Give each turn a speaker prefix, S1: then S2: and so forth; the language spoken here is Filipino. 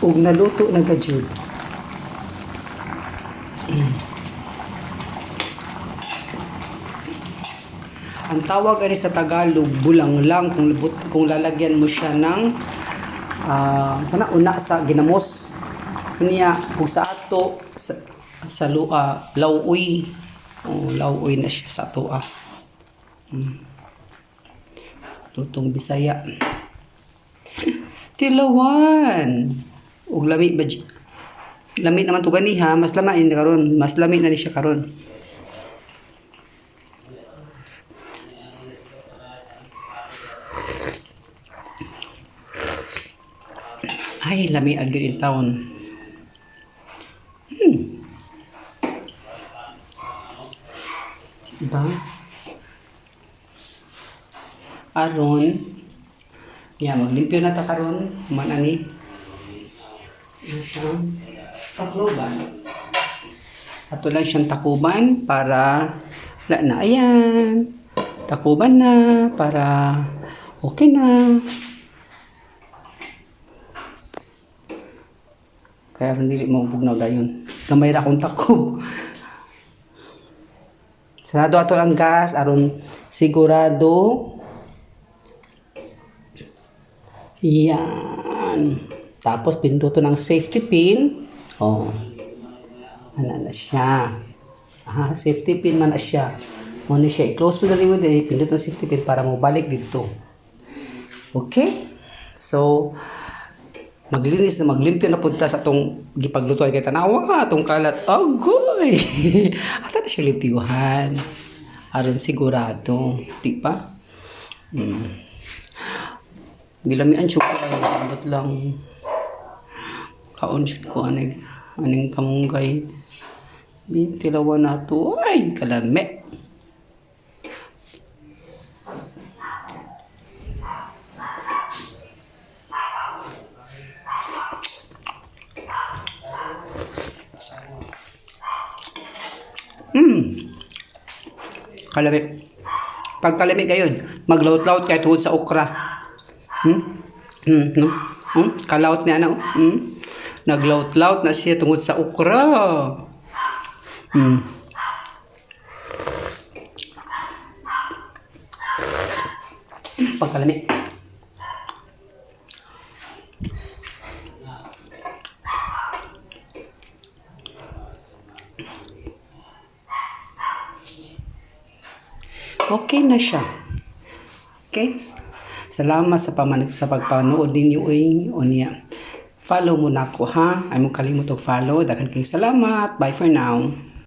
S1: ug naluto na gajud. Ang tawag ani sa Tagalog, bulanglang, kung lalagyan mo siya ng sana una sa ginamos. Kunya kung sa ato sa lauoy. Oh, lauoy na siya sa ato Lutong Bisaya. Tilawan. Ug lami ba? Lami naman to gani ha, mas lami ni karon, mas lami na ni siya karon. Ay, lami agad in taon. Diba? Aron, maglimpyo na ta karon, manani. Takuban. Ato lang siyang takuban para na ayan. Takuban na para okay na. Kaya rin dili mo bugnaw dayon. Gamay ra kong takob. Sarado ato ang gas aron sigurado. Yan. Tapos pinduto ng safety pin. Oh. Ano na siya. Safety pin man na siya. Ano siya. I-close mo na rin mo din. Pinduto ng safety pin para mo balik dito. Okay? So, maglinis na maglimpyo na punta sa atong gipagluto ay kay tanawa atong kalat agoy. Ata na siya limpyuhan aron sigurado, di ba? Gilamian siya ko abot lang kaon siya ko aning kamunggay bintilawan nato ay kalame. Kalami. Pag kalami kayo, maglaut-laut kayo tungod sa okra. No? Kalaut niya na. Naglaut-laut na siya tungod sa okra. Pag kalami. Okay na siya. Okay? Salamat sa pagpanood ninyo unya. Follow mo na ako ha. Ay mo kalimot og follow. Daghan kayong salamat. Bye for now.